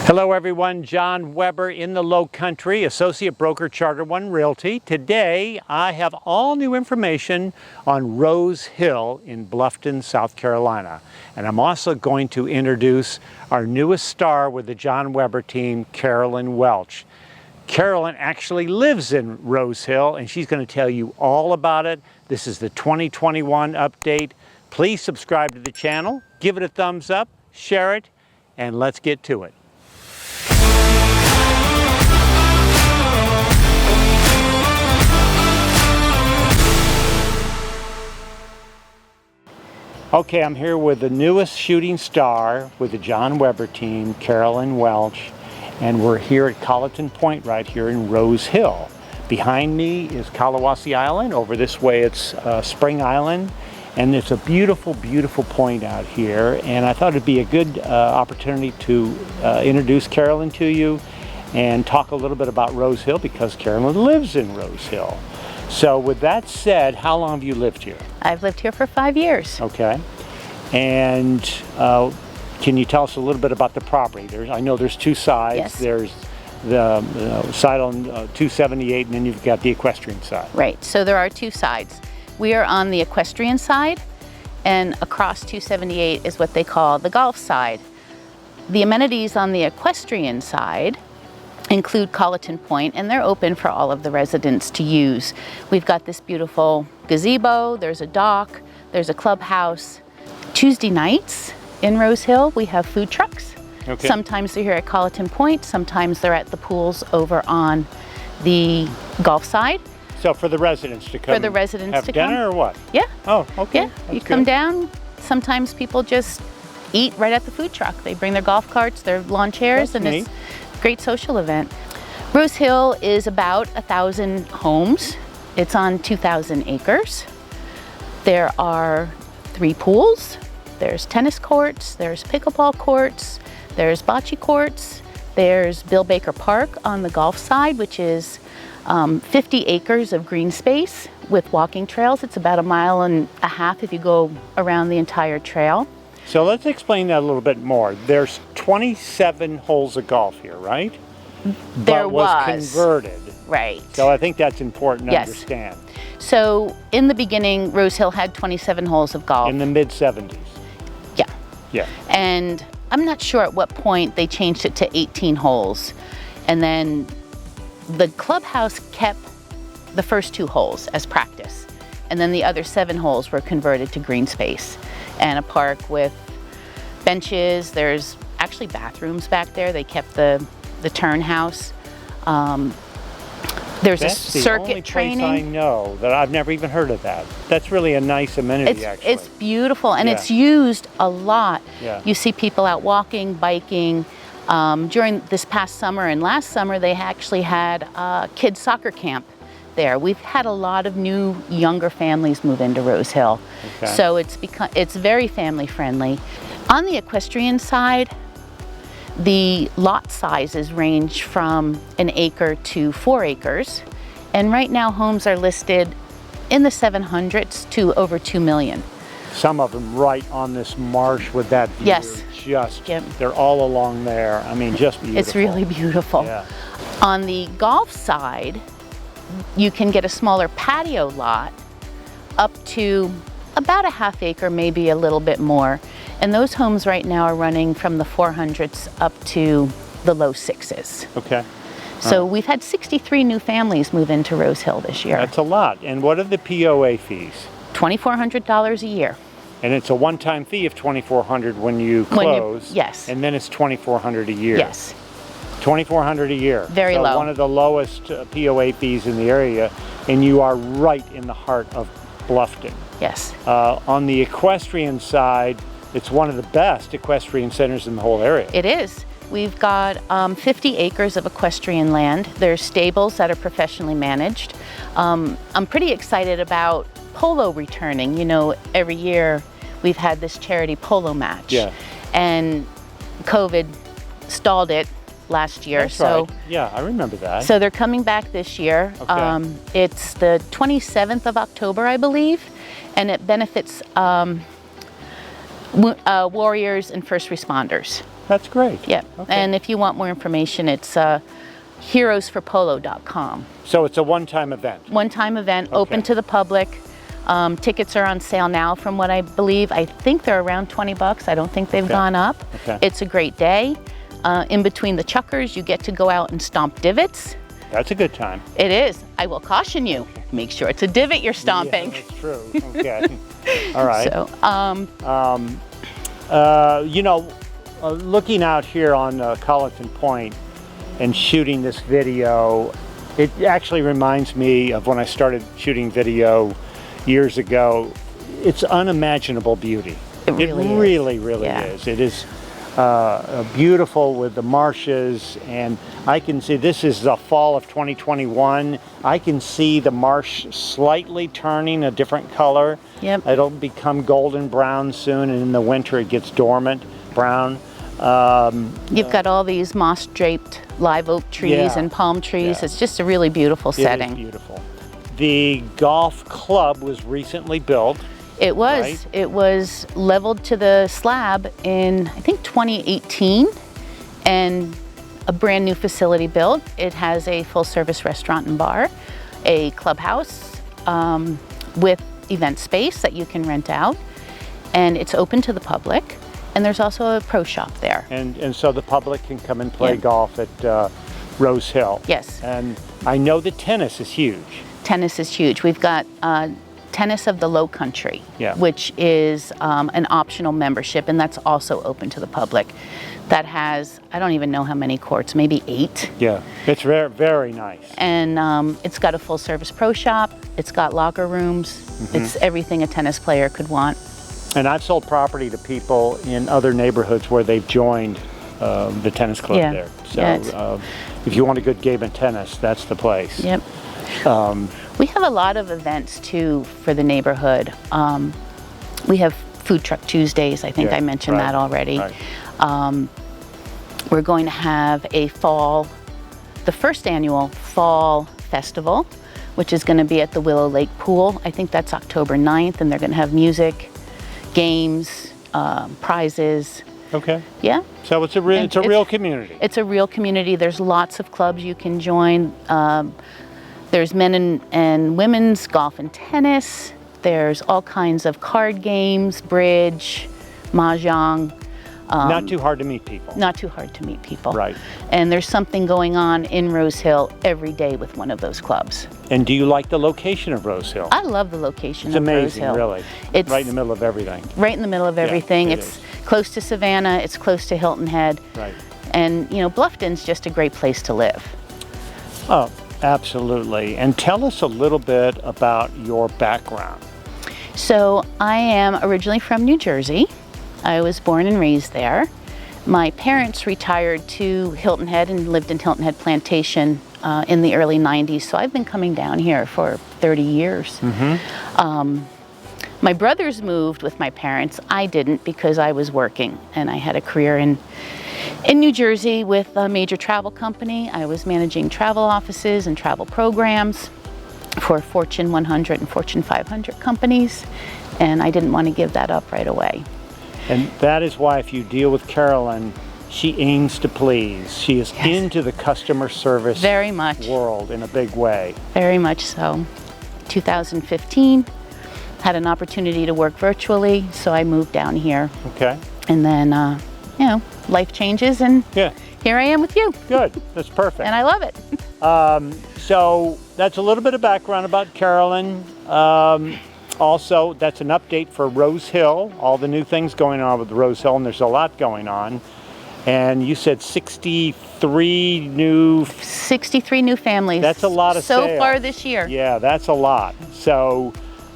Hello everyone, John Weber in the Low Country, Associate Broker Charter One Realty. Today I have all new information on Rose Hill in Bluffton, South Carolina. And I'm also going to introduce our newest star with the John Weber team, Carolyn Welch. Carolyn actually lives in Rose Hill and she's going to tell you all about it. This is the 2021 update. Please subscribe to the channel, give it a thumbs up, share it, and let's get to it. Okay, I'm here with the newest shooting star with the John Weber team, Carolyn Welch, and we're here at Colleton Point right here in Rose Hill. Behind me is Kalawasi Island. Over this way it's Spring Island, and it's a beautiful, beautiful point out here, and I thought it'd be a good opportunity to introduce Carolyn to you and talk a little bit about Rose Hill because Carolyn lives in Rose Hill. So with that said, how long have you lived here? I've lived here for 5 years. Okay. And can you tell us a little bit about the property? I know there's two sides. Yes. There's the side on 278 and then you've got the equestrian side. Right, so there are two sides. We are on the equestrian side, and across 278 is what they call the golf side. The amenities on the equestrian side include Colleton Point, and they're open for all of the residents to use. We've got this beautiful gazebo, there's a dock, there's a clubhouse. Tuesday nights in Rose Hill, we have food trucks. Okay. Sometimes they're here at Colleton Point, sometimes they're at the pools over on the golf side. So for the residents to come For the residents have to dinner come. or what? Yeah. Oh, okay. Yeah, That's you come good. down, sometimes people just eat right at the food truck. They bring their golf carts, their lawn chairs, That's and neat. it's a great social event. Rose Hill is about 1,000 homes. It's on 2,000 acres. There are 3 pools. There's tennis courts, there's pickleball courts, there's bocce courts, there's Bill Baker Park on the golf side, which is 50 acres of green space with walking trails. It's about 1.5 miles if you go around the entire trail. So let's explain that a little bit more. There's 27 holes of golf here, right? There But was was. converted. Right. So I think that's important to Yes. understand. So in the beginning, Rose Hill had 27 holes of golf. In the mid-70s. Yeah. Yeah. And I'm not sure at what point they changed it to 18 holes. And then the clubhouse kept the first 2 holes as practice. And then the other 7 holes were converted to green space and a park with benches. There's actually bathrooms back there. They kept the turn house. There's That's a the circuit only training. place I know that I've never even heard of that. That's really a nice amenity, actually. It's beautiful, and Yeah. it's used a lot. Yeah. You see people out walking, biking. During this past summer and last summer, they actually had a kids soccer camp there. We've had a lot of new, younger families move into Rose Hill. Okay. So it's very family friendly. On the equestrian side, the lot sizes range from 1 acre to 4 acres. And right now homes are listed in the 700s to over 2 million. Some of them right on this marsh with that view. Yes. Just, Yep. they're all along there. I mean, just beautiful. It's really beautiful. Yeah. On the golf side, you can get a smaller patio lot up to about 1/2 acre, maybe a little bit more. And those homes right now are running from the 400s up to the low 6s. Okay. So we've had 63 new families move into Rose Hill this year. That's a lot. And what are the POA fees? $2,400 a year. And it's a one-time fee of $2,400 when you close. Yes. And then it's $2,400 a year. Yes. $2,400 a year. Very so low. One of the lowest POA fees in the area, and you are right in the heart of Bluffton. Yes. On the equestrian side, it's one of the best equestrian centers in the whole area. It is. We've got 50 acres of equestrian land. There's stables that are professionally managed. I'm pretty excited about polo returning. You know, every year we've had this charity polo match. Yeah. And COVID stalled it last year. That's right. Yeah, I remember that. So they're coming back this year. Okay. It's the 27th of October, I believe, and it benefits warriors and first responders. That's great. Yeah, Okay. and if you want more information, it's heroesforpolo.com. So it's a one-time event. One-time event, open Okay. to the public. Tickets are on sale now from what I believe. I think they're around 20 bucks. I don't think they've gone up. Okay. It's a great day. In between the chukkers, you get to go out and stomp divots. That's a good time. It is. I will caution you. Make sure it's a divot you're stomping. Yeah, that's true. Okay. All right. So, You know, looking out here on Colleton Point and shooting this video, it actually reminds me of when I started shooting video years ago. It's unimaginable beauty. It really is. really Yeah. is. It is beautiful with the marshes, and I can see this is the fall of 2021. I can see the marsh slightly turning a different color. Yep. It'll become golden brown soon, and in the winter it gets dormant brown. you've got all these moss-draped live oak trees Yeah. and palm trees. Yeah. It's just a really beautiful It is setting. beautiful. The golf club was recently built. It was. Right. It was leveled to the slab in, I think, 2018, and a brand new facility built. It has a full-service restaurant and bar, a clubhouse with event space that you can rent out, and it's open to the public. And there's also a pro shop there. And so the public can come and play Yeah. golf at Rose Hill. Yes. And I know that tennis is huge. Tennis is huge. We've got Tennis of the Low Country, Yeah. which is an optional membership, and that's also open to the public. That has, I don't even know how many courts, maybe 8. Yeah, it's very, very nice. And it's got a full service pro shop. It's got locker rooms. It's everything a tennis player could want. And I've sold property to people in other neighborhoods where they've joined the tennis club Yeah. there. So Yeah, it's- if you want a good game of tennis, that's the place. Yep. We have a lot of events too for the neighborhood. We have Food Truck Tuesdays. I think Yeah, I mentioned right, that already. right. We're going to have the first annual Fall Festival, which is going to be at the Willow Lake Pool. I think that's October 9th, and they're going to have music, games, prizes. Okay. Yeah, So it's a And real community. it's a real community. There's lots of clubs you can join. There's men and women's golf and tennis. There's all kinds of card games, bridge, mahjong. Not too hard to meet people. Not too hard to meet people. Right. And there's something going on in Rose Hill every day with one of those clubs. And do you like the location of Rose Hill? I love the location It's of Rose amazing, Hill. really. It's right in the middle of everything. right in the middle of everything. it It's is. close to Savannah. It's close to Hilton Head. Right. And, you know, Bluffton's just a great place to live. Oh, absolutely. And tell us a little bit about your background. So I am originally from New Jersey. I was born and raised there. My parents retired to Hilton Head and lived in Hilton Head Plantation in the early 90s. So I've been coming down here for 30 years. My brothers moved with my parents. I didn't because I was working and I had a career in New Jersey with a major travel company. I was managing travel offices and travel programs for Fortune 100 and Fortune 500 companies, and I didn't want to give that up right away. And that is why if you deal with Carolyn, she aims to please. She is into the customer service Very much. world in a big way. Very much so. 2015, had an opportunity to work virtually, so I moved down here. Okay? And then, you know, life changes, and Yeah, here I am with you, good. That's perfect. and I love it. So that's a little bit of background about Carolyn. Also, that's an update for Rose Hill, all the new things going on with Rose Hill, and there's a lot going on. And you said 63 new, 63 new families. That's a lot of so sales. far this year. yeah, that's a lot. So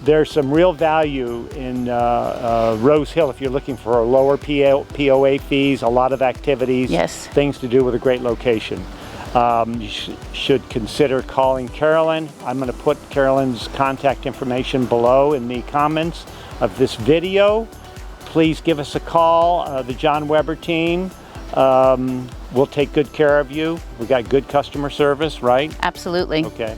there's some real value in Rose Hill if you're looking for a lower POA fees, a lot of activities, Yes. things to do with a great location. You should consider calling Carolyn. I'm going to put Carolyn's contact information below in the comments of this video. Please give us a call, the John Weber team. We'll take good care of you. We got good customer service, right? Absolutely. Okay.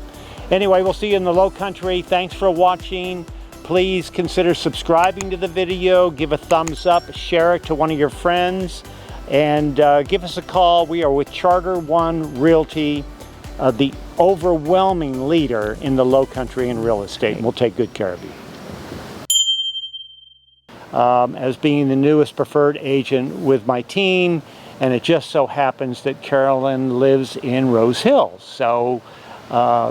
Anyway, we'll see you in the Low Country. Thanks for watching. please consider subscribing to the video, give a thumbs up, share it to one of your friends, and give us a call. We are with Charter One Realty, the overwhelming leader in the Low Country in real estate, and we'll take good care of you. As being the newest preferred agent with my team, and it just so happens that Carolyn lives in Rose Hill. So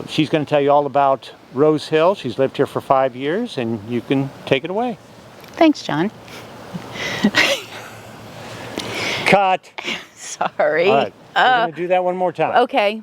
she's going to tell you all about Rose Hill. She's lived here for 5 years, and you can take it away. Thanks, John. Cut. Sorry. All right, we're going to do that one more time. Okay.